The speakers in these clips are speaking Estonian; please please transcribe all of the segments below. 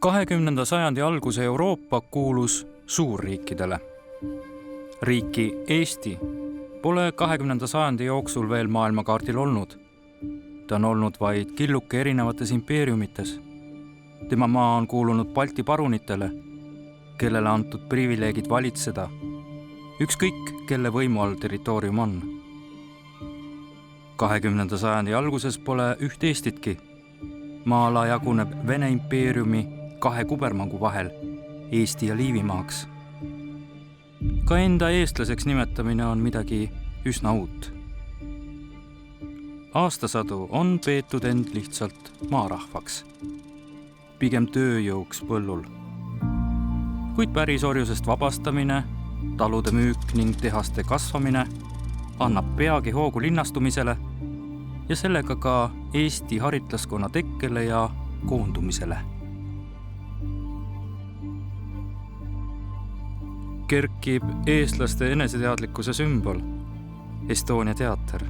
20. sajandi alguse Euroopa kuulus suurriikidele. Riiki Eesti pole 20. sajandi jooksul veel maailmakaardil olnud. Ta on olnud vaid killuke erinevates impeeriumites. Tema maa on kuulunud Balti parunitele, kellele antud privileegid valitseda, ükskõik kelle võimu all territoorium on. 20. sajandi alguses pole üht Eestitki. Maa-ala jaguneb Vene impeeriumi 2 kubermangu vahel, Eesti ja Liivimaaks. Ka enda eestlaseks nimetamine on midagi üsna uut. Aastasadu on peetud end lihtsalt maarahvaks, pigem tööjõuks põllul. Kuid pärisorjusest vabastamine, talude müük ning tehaste kasvamine annab peagi hoogu linnastumisele ja sellega ka Eesti haritlaskonna tekkele ja koondumisele. Kerkib eestlaste eneseteadlikkuse sümbol, Estonia teater.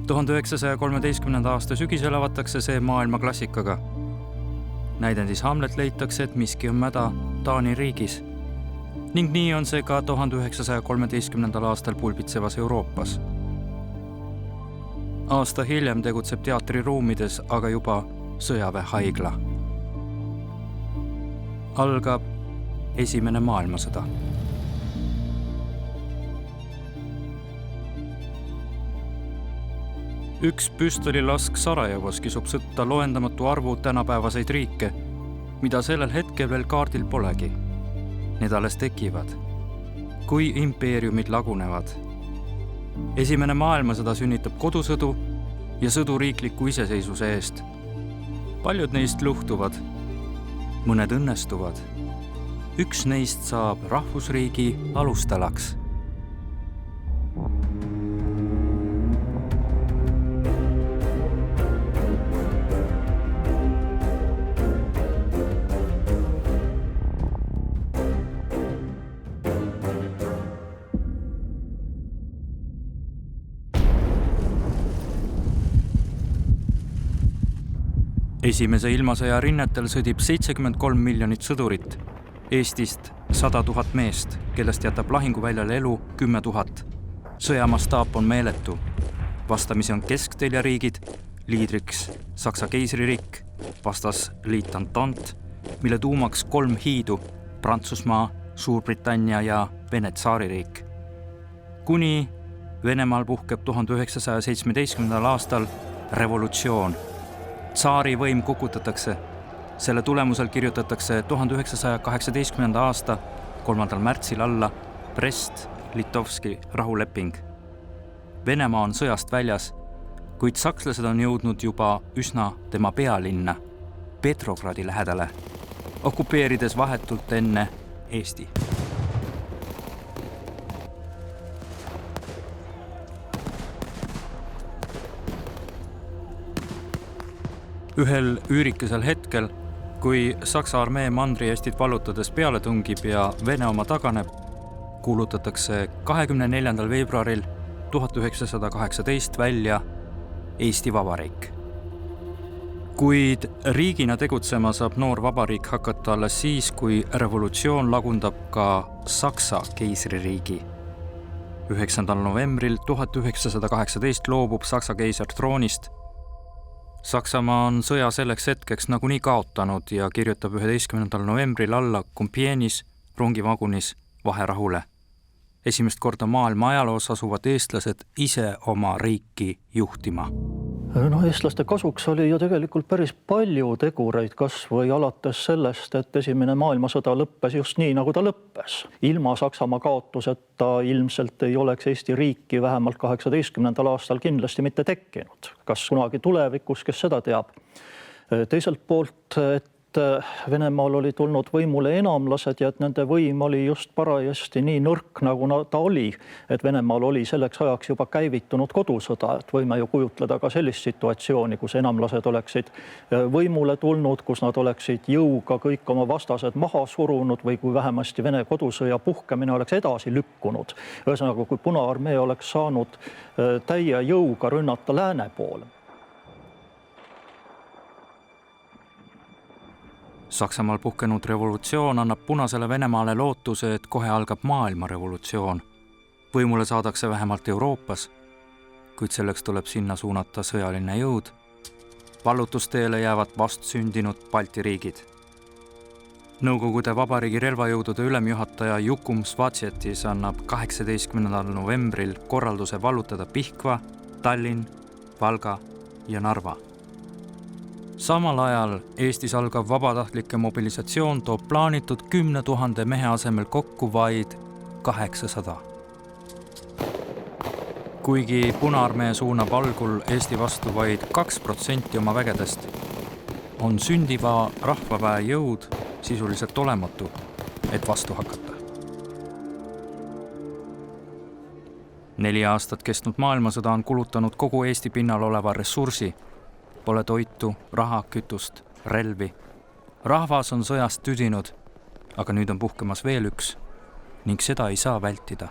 1913. aasta sügisel avatakse see maailma klassikaga. Näidendis Hamlet leitakse, et miski on mäda Taani riigis. Ning nii on see ka 1913. aastal pulbitsevas Euroopas. Aasta hiljem tegutseb teatriruumides aga juba sõjaväehaigla. Algab Esimene maailmasõda. Üks püstolilask Sarajevos kisub sõtta loendamatu arvu tänapäevaseid riike, mida sellel hetkel veel kaardil polegi. Need alles tekivad, kui impeeriumid lagunevad. Esimene maailmasõda sünnitab kodusõdu ja sõdu riikliku iseseisvuse eest. Paljud neist luhtuvad, mõned õnnestuvad. Üks neist saab rahvusriigi alustalaks. Esimese ilmasõja rinnetel sõdib 73 miljonit sõdurit, Eestist 100 000 meest, kellest jätab lahinguväljal elu 10 000. Sõja mastaap on meeletu. Vastamisi on keskteljariigid, liidriks Saksa keisririik, vastas liit Entente, mille tuumaks 3 hiidu, Prantsusmaa, Suurbritannia ja Vene tsaaririik. Kuni Venemaal puhkeb 1917. aastal revolutsioon. Tsaari võim kukutatakse. Selle tulemusel kirjutatakse 1918. aasta 3. märtsil alla Brest-Litovski rahuleping. Venemaa on sõjast väljas, kuid sakslased on jõudnud juba üsna tema pealinna, Petrogradi lähedale, okupeerides vahetult enne Eesti. Ühel üürikesel hetkel, kui Saksa armee Mandri-Eestit vallutades peale tungib ja Vene oma taganeb, kuulutatakse 24. veebruaril 1918 välja Eesti Vabariik. Kuid riigina tegutsema saab noor vabariik hakata alles siis, kui revolutsioon lagundab ka Saksa keisririigi. 9. novembril 1918 loobub Saksa keiser troonist. Saksamaa on sõja selleks hetkeks nagunii kaotanud ja kirjutab 11. novembril alla Compiègne'is rongivagunis vaherahule. Esimest korda maailma ajaloos asuvad eestlased ise oma riiki juhtima. Eestlaste kasuks oli ju tegelikult päris palju tegureid, kas või alates sellest, et Esimene maailmasõda lõppes just nii, nagu ta lõppes. Ilma Saksamaa kaotuseta ilmselt ei oleks Eesti riiki vähemalt 18. aastal kindlasti mitte tekkinud. Kas kunagi tulevikus, kes seda teab? Teiselt poolt, et Venemaal oli tulnud võimule enamlased ja et nende võim oli just parajasti nii nõrk, nagu ta oli, et Venemaal oli selleks ajaks juba käivitunud kodusõda. Et võime ju kujutleda ka sellist situatsiooni, kus enamlased oleksid võimule tulnud, kus nad oleksid jõuga kõik oma vastased maha surunud või kui vähemasti Vene kodusõja puhkemine oleks edasi lükkunud. Ühesõnaga, kui Punaarmee oleks saanud täie jõuga rünnata lääne poole. Saksamaal puhkenud revolutsioon annab Punasele Venemaale lootuse, et kohe algab maailmarevolutsioon. Võimule saadakse vähemalt Euroopas, kuid selleks tuleb sinna suunata sõjaline jõud. Vallutusteele jäävad vastsündinud Balti riigid. Nõukogude Vabariigi relvajõudude ülemjuhataja Jukum Svatsjetis annab 18. novembril korralduse vallutada Pihkva, Tallinn, Valga ja Narva. Samal ajal Eestis algav vabatahtlike mobilisatsioon toob plaanitud 10 000 mehe asemel kokku vaid 800. Kuigi Punaarmee suunab algul Eesti vastu vaid 2% oma vägedest, on sündiva rahvaväe jõud sisuliselt olematu, et vastu hakata. 4 aastat kestnud maailmasõda on kulutanud kogu Eesti pinnal oleva ressursi. Pole toitu, raha, kütust, relvi. Rahvas on sõjast tüdinud, aga nüüd on puhkemas veel üks ning seda ei saa vältida.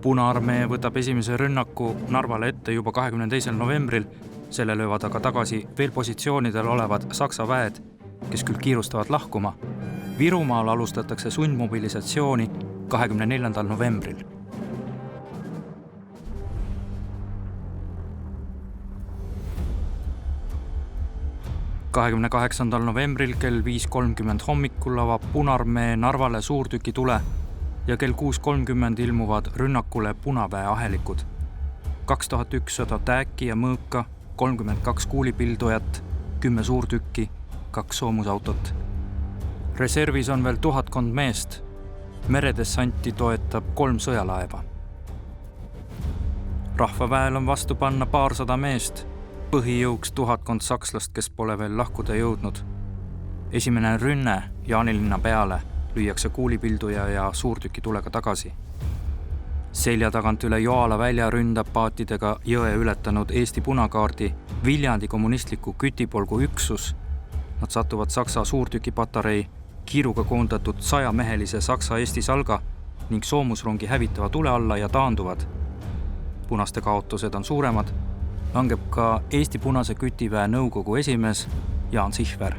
Punaarmee võtab esimese rünnaku Narvale ette juba 22. novembril, selle löövad aga tagasi veel positsioonidel olevad Saksa väed, kes küll kiirustavad lahkuma. Virumaal alustatakse sundmobilisatsiooni 24. novembril. – 28. novembril kell 5.30 hommikul avab Punaarmee Narvale suurtükitule ja kell 6.30 ilmuvad rünnakule Punaväe ahelikud. 2100 tääki ja mõõka, 32 kuulipildujat, 10 suurtükki, 2 soomusautot. Reservis on veel 1000 meest. Meredessanti toetab 3 sõjalaeva. Rahvaväel on vastu panna paarsada meest, põhijõuks 1000 sakslast, kes pole veel lahkuda jõudnud. Esimene rünne Jaanilinna peale lüüakse kuulipilduja ja suurtükitulega tagasi. Selja tagant üle Joala välja ründab paatidega jõe ületanud Eesti punakaardi Viljandi kommunistliku kütipolgu üksus. Nad satuvad Saksa suurtükipatarei kiiruga koondatud 100-mehelise Saksa-Eesti salga ning soomusrongi hävitava tule alla ja taanduvad. Punaste kaotused on suuremad, langeb ka Eesti Punase Kütiväe nõukogu esimees Jaan Sihver.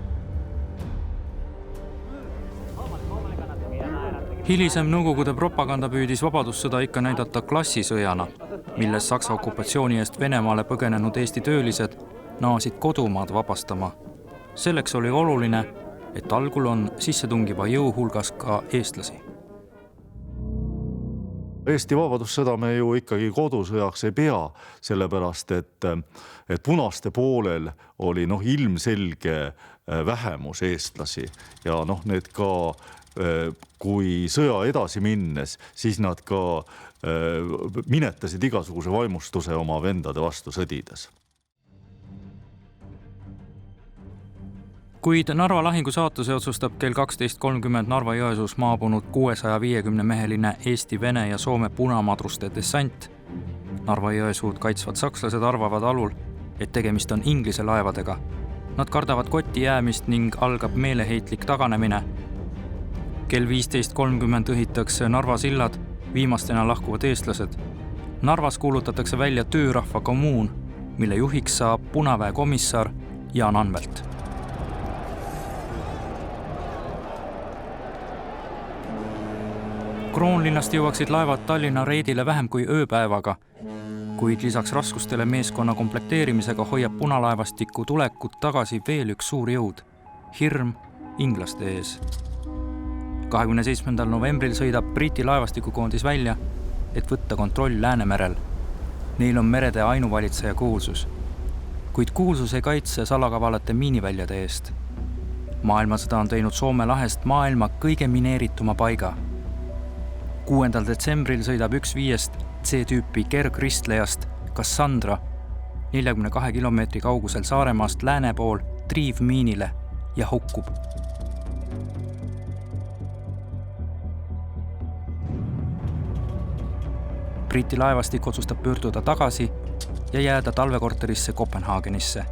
Hilisem nõukogude propaganda püüdis vabadussõda ikka näidata klassisõjana, milles Saksa okupatsiooni eest Venemaale põgenenud Eesti töölised naasid kodumaad vabastama. Selleks oli oluline, et algul on sissetungiva jõu hulgas ka eestlasi. Eesti vabadussõda me ju ikkagi kodusõjaks ei pea, sellepärast et punaste poolel oli ilmselge vähemus eestlasi ja need ka, kui sõja edasi minnes, siis nad ka minetasid igasuguse vaimustuse oma vendade vastu sõdides. Kuid Narva lahingu saatuse otsustab kell 12.30 Narva-Jõesuus maabunud 650-meheline Eesti, Vene ja Soome punamadruste dessant. Narva-Jõesuud kaitsvad sakslased arvavad alul, et tegemist on Inglise laevadega. Nad kardavad kotti jäämist ning algab meeleheitlik taganemine. Kell 15.30 õhitakse Narva sillad, viimastena lahkuvad eestlased. Narvas kuulutatakse välja töörahva kommuun, mille juhiks saab Punaväe komissar Jaan Anvelt. Kroonlinnast jõuaksid laevad Tallinna reidile vähem kui ööpäevaga, kuid lisaks raskustele meeskonna komplekteerimisega hoiab punalaevastiku tulekut tagasi veel üks suur jõud, hirm inglaste ees. 27. novembril sõidab Briti laevastikukoondis välja, et võtta kontroll Läänemerel. Neil on merede ainuvalitseja kuulsus, kuid kuulsus ei kaitse salakavalate miiniväljade eest. Maailmasõda on teinud Soome lahest maailma kõige mineerituma paiga. 6. detsembril sõidab üks 5 C-tüüpi kergristlejast Cassandra 42 kilomeetri kaugusel Saaremaast lääne pool triivmiinile ja hukkub. Briti laevastik otsustab pöörduda tagasi ja jääda talvekorterisse Kopenhaagenisse.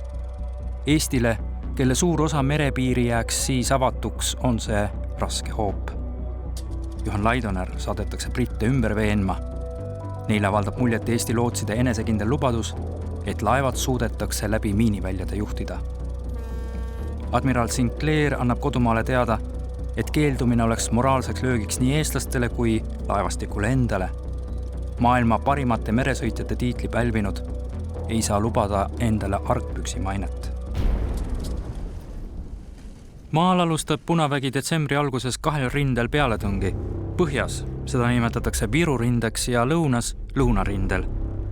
Eestile, kelle suur osa merepiiri jääks siis avatuks, on see raske hoop. Johan Laidoner saadetakse britte ümber veenma. Neile avaldab muljet Eesti lootside enesekindel lubadus, et laevad suudetakse läbi miiniväljade juhtida. Admiral Sinclair annab kodumaale teada, et keeldumine oleks moraalseks löögiks nii eestlastele kui laevastikule endale. Maailma parimate meresõitjate tiitli pälvinud ei saa lubada endale argpüksi mainet. Maal alustab Punavägi detsembri alguses 2 rindel pealetungi. Põhjas, seda nimetatakse Viru rindeks, ja lõunas lõunarindel.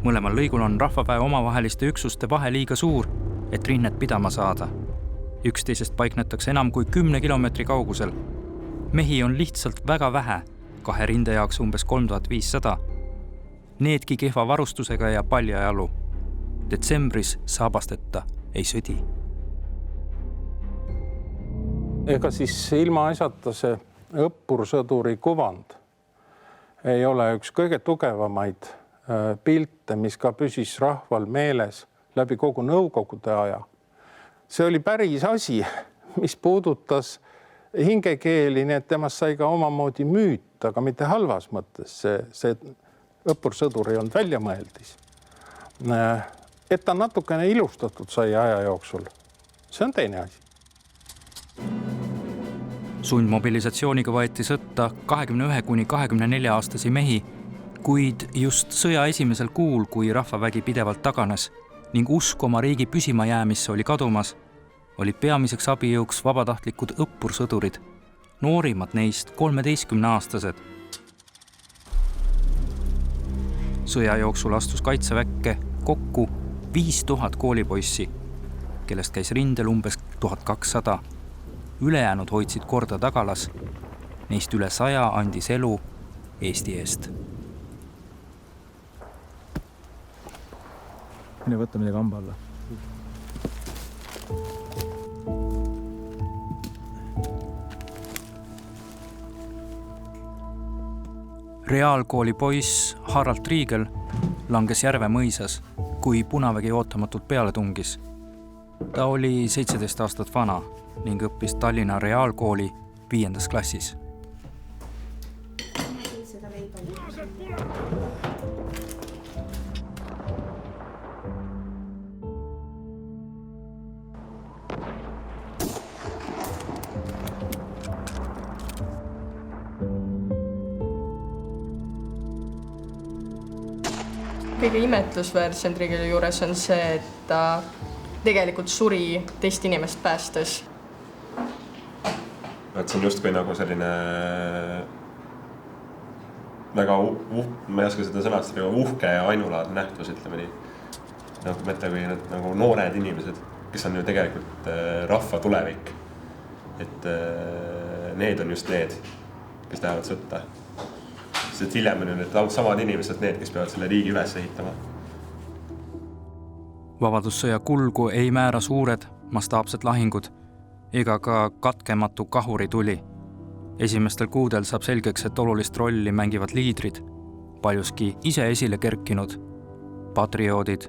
Mõlemal lõigul on rahvaväe omavaheliste üksuste vahe liiga suur, et rinnet pidama saada. Üksteisest paiknetakse enam kui 10 kilomeetri kaugusel. Mehi on lihtsalt väga vähe, 2 rinde jaoks umbes 3500. Needki kehva varustusega ja paljajalu. Detsembris saabasteta ei sõdi. Ega siis ilma asjata see õppursõduri kuvand ei ole üks kõige tugevamaid pilte, mis ka püsis rahval meeles läbi kogu nõukogude aja. See oli päris asi, mis puudutas hingekeeli, nii et temast sai ka omamoodi müüt, aga mitte halvas mõttes. See õppursõdur ei olnud väljamõeldis. Et ta natukene ilustatud sai aja jooksul, see on teine asi. Sundmobilisatsiooniga võeti sõtta 21–24 aastasi mehi, kuid just sõja esimesel kuul, kui rahvavägi pidevalt taganes ning usk oma riigi püsima jäämisse oli kadumas, olid peamiseks abijõuks vabatahtlikud õppursõdurid, noorimad neist 13-aastased. Sõja jooksul astus kaitseväkke kokku 5000 koolipoissi, kellest käis rindel umbes 1200. Ülejäänud hoidsid korda tagalas, neist üle 100 andis elu Eesti eest. Mine võtta midagi hamba alla. Reaalkooli poiss Harald Triigel langes Järve mõisas, kui Punavägi ootamatult peale tungis. Ta oli 17 aastat vana ning õppis Tallinna Reaalkooli 5. klassis. Kõige imetlusväärsem Triigeli juures on see, et ta tegelikult suri teist inimest päästes. See on justkui nagu selline väga ma ei oska seda sõnastada, uhke ja ainulaadne nähtus, ütleme nii. Mõtle, kui need nagu noored inimesed, kes on ju tegelikult rahva tulevik. Et need on just need, kes lähevad sõtta. Sest hiljem on ju need samad inimesed need, kes peavad selle riigi üles ehitama. Vabadussõja kulgu ei määra suured, mastaapsed lahingud ega ka katkematu kahuri tuli. Esimestel kuudel saab selgeks, et olulist rolli mängivad liidrid, paljuski ise esile kerkinud, patrioodid,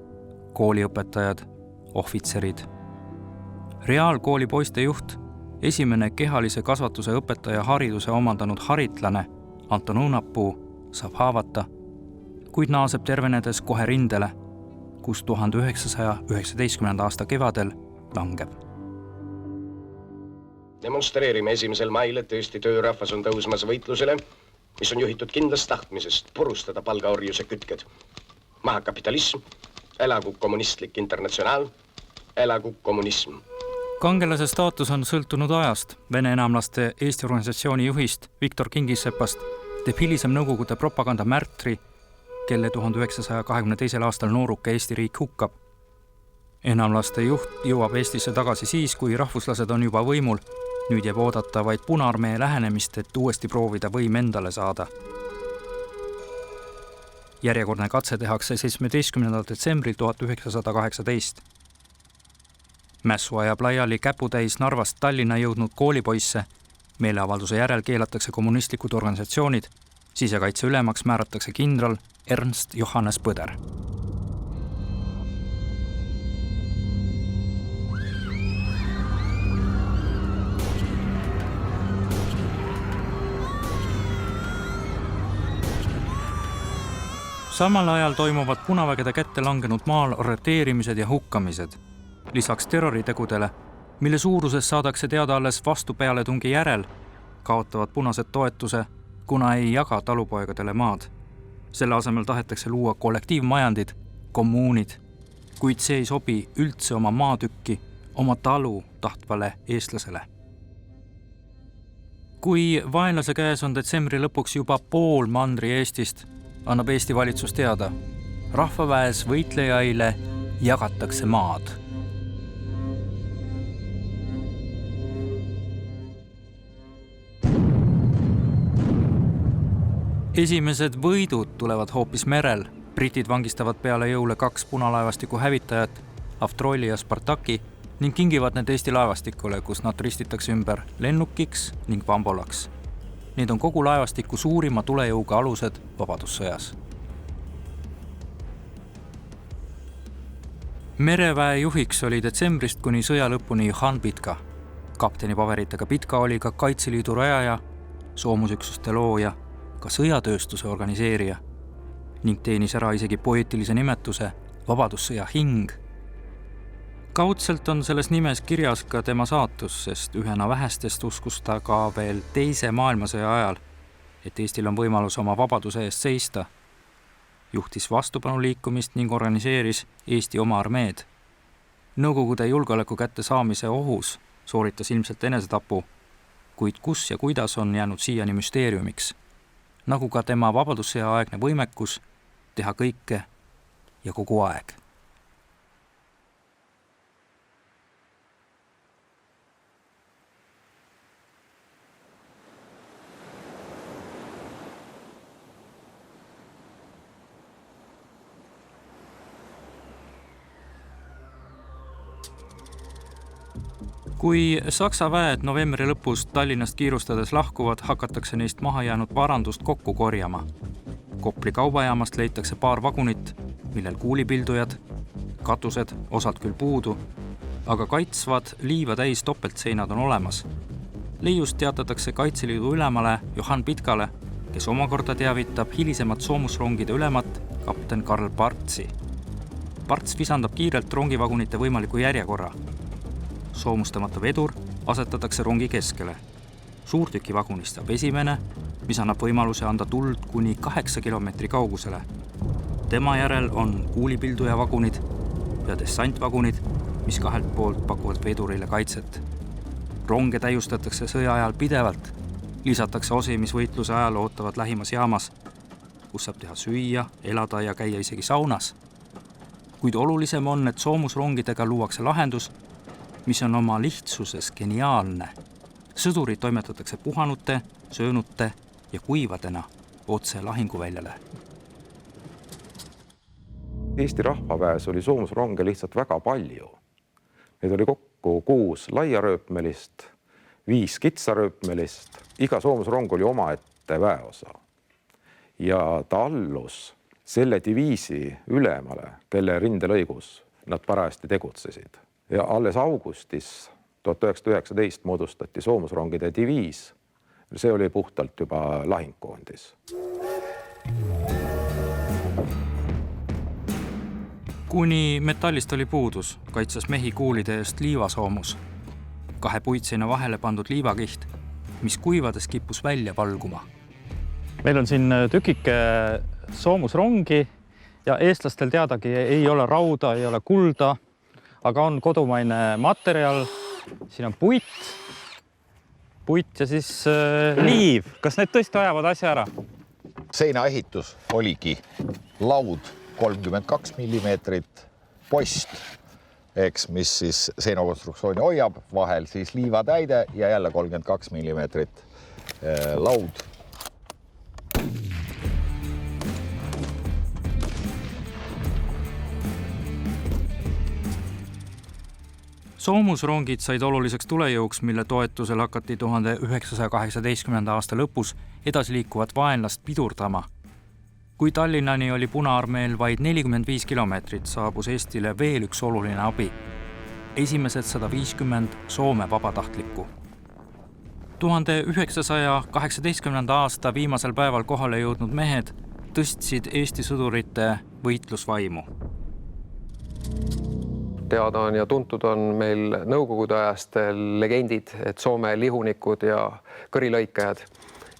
kooliõpetajad, ohvitserid. Reaalkooli poiste juht, esimene kehalise kasvatuse õpetaja hariduse omandanud haritlane Anton Õunapuu saab haavata, kuid naaseb tervenedes kohe rindele, kus 1919. aasta kevadel langeb. Demonstreerime 1. mail, et Eesti töörahvas on tõusmas võitlusele, mis on juhitud kindlast tahtmisest purustada palgaorjuse kütked. Maha kapitalism, elagu kommunistlik internatsionaal, elagu kommunism. Kangelase staatus on sõltunud ajast. Vene enamlaste Eesti organisatsiooni juhist Viktor Kingisepast teeb hilisem Nõukogude propaganda märtri, kelle 1922. aastal nooruke Eesti riik hukkab. Enamlaste juht jõuab Eestisse tagasi siis, kui rahvuslased on juba võimul. Nüüd jääb oodata vaid Punaarmee lähenemist, et uuesti proovida võim endale saada. Järjekordne katse tehakse 17. detsembril 1918. Mässu ajab laiali käputäis Narvast Tallinna jõudnud koolipoisse. Meeleavalduse järel keelatakse kommunistlikud organisatsioonid. Sisekaitse ülemaks määratakse kindral Ernst Johannes Põder. Samal ajal toimuvad punavägede kätte langenud maal arreteerimised ja hukkamised. Lisaks terroritegudele, mille suuruses saadakse teada alles vastupealetungi järel, kaotavad punased toetuse, kuna ei jaga talupoegadele maad. Selle asemel tahetakse luua kollektiivmajandid, kommuunid, kuid see ei sobi üldse oma maatükki, oma talu tahtvale eestlasele. Kui vaenlase käes on detsembri lõpuks juba pool mandri Eestist, annab Eesti valitsus teada, rahvaväes võitlejaile jagatakse maad. Esimesed võidud tulevad hoopis merel. Britid vangistavad peale jõule 2 punalaevastiku hävitajat, Aftrolli ja Spartaki, ning kingivad need Eesti laevastikule, kus nad ristitakse ümber lennukiks ning bambolaks. Need on kogu laevastiku suurima tulejõuga alused vabadussõjas. Mereväe juhiks oli detsembrist kuni sõja lõpuni Johan Pitka. Kapteni paberitega Pitka oli ka Kaitseliidu rajaja, soomusüksuste looja, ka sõjatööstuse organiseerija ning teenis ära isegi poeetilise nimetuse Vabadussõja hing. Kaudselt on selles nimes kirjas ka tema saatus, sest ühena vähestest uskus ta ka veel teise maailmasõja ajal, et Eestil on võimalus oma vabaduse eest seista. Juhtis vastupanuliikumist ning organiseeris Eesti oma armeed. Nõukogude julgeoleku kätte saamise ohus sooritas ilmselt enesetapu, kuid kus ja kuidas on jäänud siiani müsteeriumiks, nagu ka tema vabadussõja aegne võimekus teha kõike ja kogu aeg. Kui Saksa väed novembri lõpus Tallinnast kiirustades lahkuvad, hakatakse neist maha jäänud varandust kokku korjama. Kopli kaubajaamast leitakse paar vagunit, millel kuulipildujad, katused, osad küll puudu, aga kaitsvad liiva täis topeltseinad on olemas. Leiust teatatakse Kaitseliidu ülemale Johan Pitkale, kes omakorda teavitab hilisemat soomusrongide ülemat kapten Karl Partsi. Parts visandab kiirelt rongivagunite võimaliku järjekorra. Soomustamata vedur asetatakse rongi keskele. Suurtüki vagunist saab esimene, mis annab võimaluse anda tuld kuni 8 kilomeetri kaugusele. Tema järel on kuulipilduja vagunid ja dessantvagunid, mis kahelt poolt pakuvad vedurile kaitset. Ronge täiustatakse sõja ajal pidevalt, lisatakse osi, mis võitluse ajal ootavad lähimas jaamas, kus saab teha süüa, elada ja käia isegi saunas. Kuid olulisem on, et soomusrongidega luuakse lahendus, mis on oma lihtsuses geniaalne. Sõdurid toimetatakse puhanute, söönute ja kuivadena otse lahinguväljale. Eesti rahvaväes oli soomusronge lihtsalt väga palju. Neid oli kokku 6 laiarööpmelist, 5 kitsarööpmelist. Iga soomusrong oli omaette väeosa. Ja ta allus selle diviisi ülemale, kelle rindelõigus nad parajasti tegutsesid. Ja alles augustis 1919 moodustati soomusrongide diviis. See oli puhtalt juba lahingkoondis. Kuni metallist oli puudus, kaitses mehi kuulide eest liivasoomus. 2 puitseina vahele pandud liivakiht, mis kuivades kippus välja valguma. Meil on siin tükike soomusrongi ja eestlastel teadagi ei ole rauda, ei ole kulda, aga on kodumaine materjal. Siin on puit ja siis liiv. Kas need tõesti ajavad asja ära? Seinaehitus oligi laud 32 mm, post, mis siis seinakonstruktsiooni hoiab, vahel siis liivatäide ja jälle 32 mm laud. Soomusrongid said oluliseks tulejõuks, mille toetusel hakati 1918. aasta lõpus edasi liikuvat vaenlast pidurdama. Kui Tallinnani oli Punaarmeel vaid 45 kilomeetrit, saabus Eestile veel üks oluline abi. Esimesed 150 Soome vabatahtlikku. 1918. aasta viimasel päeval kohale jõudnud mehed tõstsid Eesti sõdurite võitlusvaimu. Teada on ja tuntud on meil nõukogude ajast legendid, et Soome lihunikud ja kõrilõikajad.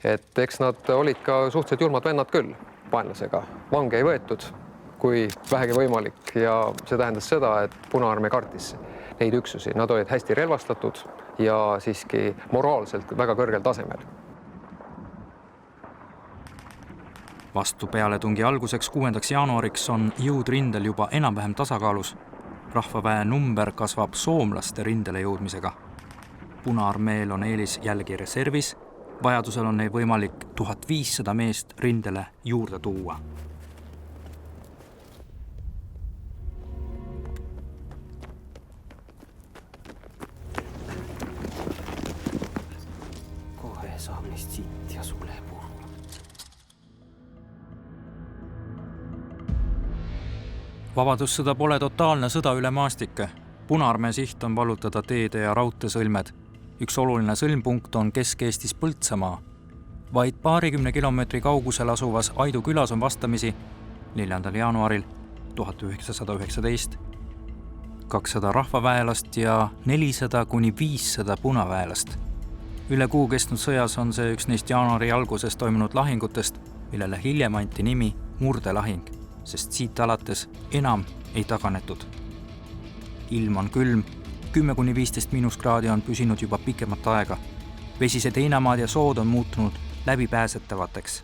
Et eks nad olid ka suhteliselt julmad vennad küll vaenlasega. Vange ei võetud, kui vähegi võimalik, ja see tähendas seda, et Punaarmee kartis neid üksusi. Nad olid hästi relvastatud ja siiski moraalselt väga kõrgel tasemel. Vastu pealetungi alguseks 6. jaanuariks on jõud rindel juba enam-vähem tasakaalus. Rahvaväe number kasvab soomlaste rindele jõudmisega. Punaarmeel on eelis jällegi reservis. Vajadusel on neil võimalik 1500 meest rindele juurde tuua. Kohe saab neist siit ja sule purru. Vabadussõda pole totaalne sõda üle maastike. Punaarmee siht on vallutada teede ja raudteesõlmed. Üks oluline sõlmpunkt on Kesk-Eestis Põltsamaa. Vaid 20 kilomeetri kaugusel asuvas Aidu külas on vastamisi 4. jaanuaril 1919 200 rahvaväelast ja 400–500 punaväelast. Üle kuu kestnud sõjas on see üks neist jaanuari alguses toimunud lahingutest, millele hiljem anti nimi Murdelahing, sest siit alates enam ei taganetud. Ilm on külm, 10–15 miinuskraadi on püsinud juba pikemat aega. Vesised heinamaad ja sood on muutunud läbipääsetavateks.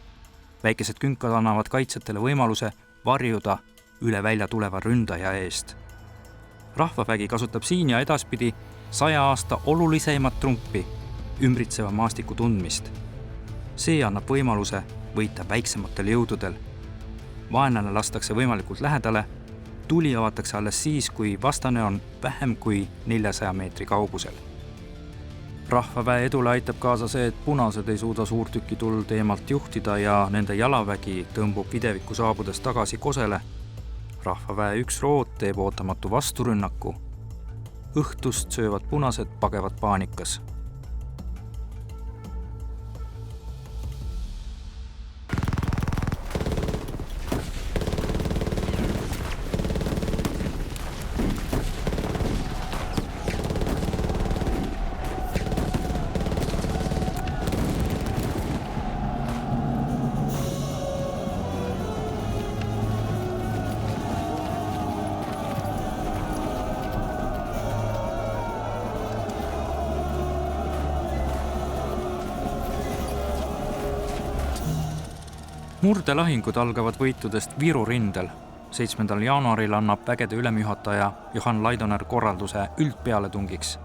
Väikesed künkad annavad kaitsjatele võimaluse varjuda üle välja tuleva ründaja eest. Rahvavägi kasutab siin ja edaspidi 100 aasta oluliseimat trumpi, ümbritseva maastiku tundmist. See annab võimaluse võita väiksematel jõududel. Vaenlane lastakse võimalikult lähedale, tuli avatakse alles siis, kui vastane on vähem kui 400 meetri kaugusel. Rahvaväe edule aitab kaasa see, et punased ei suuda suurtükituld eemalt juhtida ja nende jalavägi tõmbub videviku saabudes tagasi Kosele. Rahvaväe üks root teeb ootamatu vasturünnaku. Õhtust söövad punased pagevad paanikas. Murdelahingud algavad võitudest Viru rindel. 7. jaanuaril annab vägede ülemjuhataja Johan Laidoner korralduse üldpealetungiks.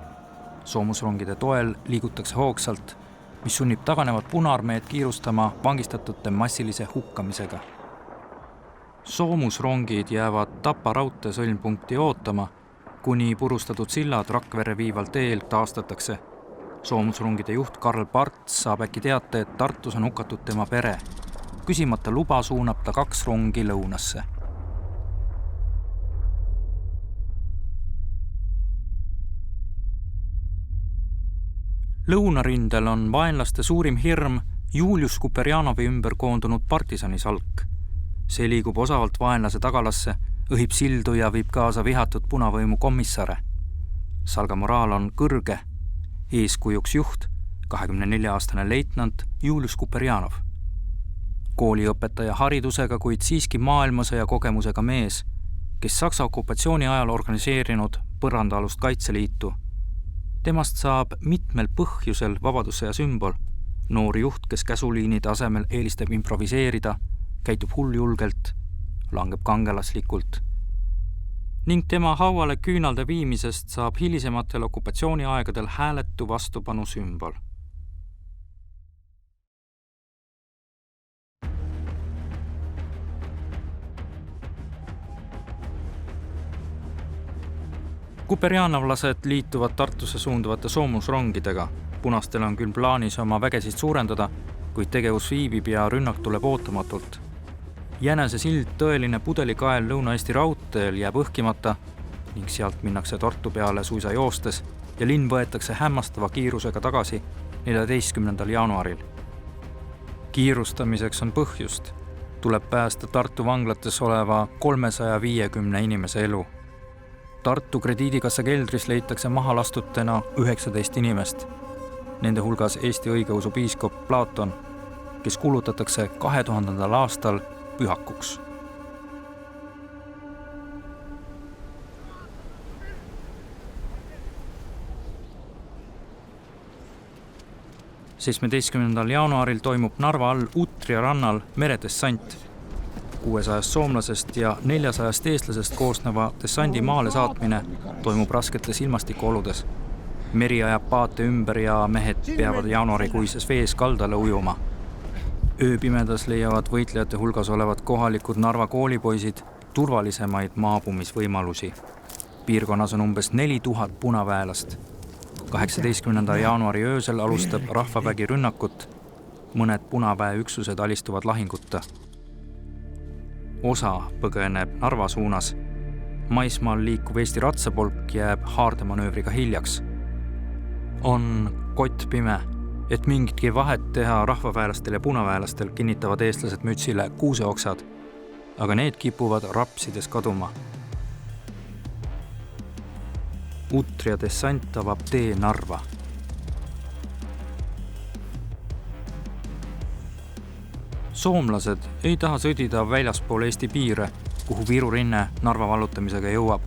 Soomusrongide toel liigutakse hoogsalt, mis sunnib taganevat Punaarmeed kiirustama vangistatute massilise hukkamisega. Soomusrongid jäävad Tapa raudtee sõlmpunkti ootama, kuni purustatud sillad Rakvere viival teel taastatakse. Soomusrongide juht Karl Parts saab äkki teate, et Tartus on hukatud tema pere. Küsimata luba suunab ta 2 rongi lõunasse. Lõunarindel on vaenlaste suurim hirm Julius Kuperjanovi ümber koondunud partisanisalk. See liigub osavalt vaenlase tagalasse, õhib sildu ja viib kaasa vihatud punavõimu komissare. Salga moraal on kõrge, eeskujuks juht, 24-aastane leitnant Julius Kuperjanov. Kooliõpetaja haridusega, kuid siiski maailmasõja kogemusega mees, kes Saksa okupatsiooni ajal organiseerinud põrandaalust kaitseliitu. Temast saab mitmel põhjusel vabadussõja sümbol. Noor juht, kes käsuliini tasemel eelistab improviseerida, käitub hulljulgelt, langeb kangelaslikult. Ning tema hauale küünalde viimisest saab hilisematel okupatsiooniaegadel hääletu vastupanu sümbol. Kuperjanovlased liituvad Tartusse suunduvate soomusrongidega. Punastel on küll plaanis oma vägesid suurendada, kuid tegevus viibib ja rünnak tuleb ootamatult. Jänese sild, tõeline pudelikael Lõuna-Eesti raudteel, jääb õhkimata ning sealt minnakse Tartu peale suisa joostes ja linn võetakse hämmastava kiirusega tagasi 14. jaanuaril. Kiirustamiseks on põhjust. tuleb päästa Tartu vanglates oleva 350 inimese elu. Tartu krediidikassa keldris leitakse mahalastutena 19 inimest. Nende hulgas Eesti õigeusu piiskop Platon, kes kuulutatakse 2000. aastal pühakuks. –17. jaanuaril toimub Narva all Utria rannal meredessant. 600 soomlasest ja 400 eestlasest koosneva dessandi maale saatmine toimub rasketes ilmastikuoludes. Meri ajab paate ümber ja mehed peavad jaanuarikuises vees kaldale ujuma. Ööpimedas leiavad võitlejate hulgas olevad kohalikud Narva koolipoisid turvalisemaid maabumisvõimalusi. Piirkonnas on umbes 4000 punaväelast. 18. jaanuari öösel alustab rahvavägi rünnakut. Mõned punaväe üksused alistuvad lahinguta. Osa põgeneb Narva suunas. Maismaal liikuv Eesti ratsapolk jääb haardemanöövriga hiljaks. On kottpime, et mingitki vahet teha rahvaväelastel ja punaväelastel kinnitavad eestlased mütsile kuuseoksad, aga need kipuvad rapsides kaduma. Utria dessant avab tee Narva. Soomlased ei taha sõdida väljaspool Eesti piire, kuhu Viru rinne Narva vallutamisega jõuab.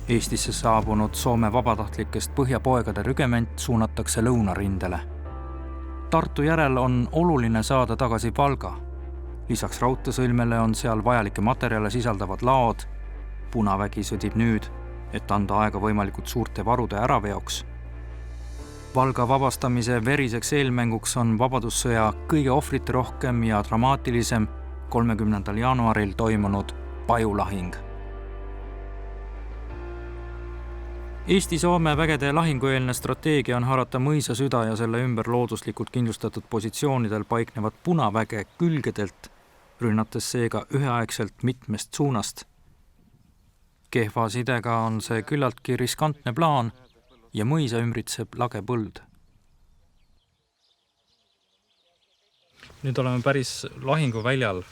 Eestisse saabunud Soome vabatahtlikest põhjapoegade rügement suunatakse lõunarindele. Tartu järel on oluline saada tagasi Valga. Lisaks raudteesõlmele on seal vajalikke materjale sisaldavad laod. Punavägi sõdib nüüd, et anda aega võimalikult suurte varude äraveoks. Valga vabastamise veriseks eelmänguks on Vabadussõja kõige ohvrite rohkem ja dramaatilisem 30. jaanuaril toimunud Pajulahing. Eesti-Soome vägede lahingueelne strateegia on haarata mõisa süda ja selle ümber looduslikult kindlustatud positsioonidel paiknevad punaväge külgedelt, rünnates seega üheaegselt mitmest suunast. Kehva sidega on see küllaltki riskantne plaan ja mõisa ümbritseb lage põld. Nüüd oleme päris lahinguväljal,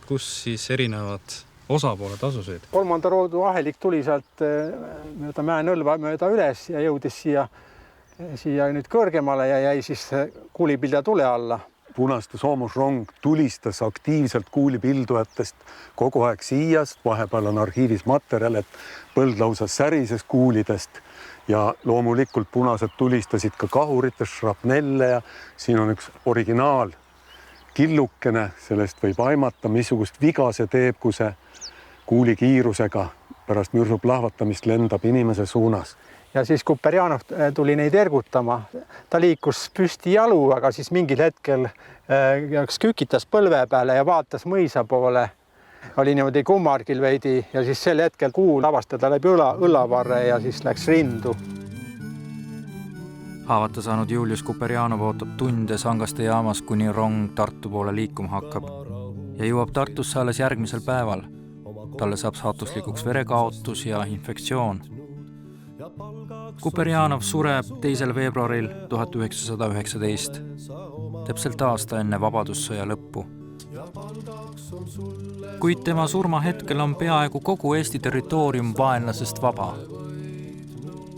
kus siis erinevad osapooled asusid. 3. roodu ahelik tuli sealt mööda mäenõlva mööda üles ja jõudis siia nüüd kõrgemale ja jäi siis kuulipilja tule alla. Punaste soomusrong tulistas aktiivselt kuulipildujatest kogu aeg siia,st vahepeal on arhiivis materjal, et põld lausa särises kuulidest ja loomulikult punased tulistasid ka kahuritest, šrapnelle ja siin on üks originaal killukene, sellest võib aimata, missugust viga see teeb, kui see kuuli kiirusega pärast mürsu plahvatamist lendab inimese suunas. Ja siis Kuperjanov tuli neid ergutama. Ta liikus püsti jalu, aga siis mingil hetkel kükitas põlve peale ja vaatas mõisa poole. Oli niimoodi kummargil veidi ja siis sel hetkel kuu lavastada läbi õllavarre ja siis läks rindu. Haavata saanud Julius Kuperjanov ootab tunde Sangaste jaamas, kuni rong Tartu poole liikuma hakkab ja jõuab Tartusse alles järgmisel päeval. Talle saab saatuslikuks verekaotus ja infektsioon. Kuperjanov sureb 2. veebruaril 1919, täpselt aasta enne Vabadussõja lõppu. Kuid tema surma hetkel on peaaegu kogu Eesti territoorium vaenlasest vaba.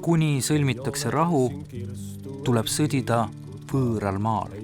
Kuni sõlmitakse rahu, tuleb sõdida võõral maal.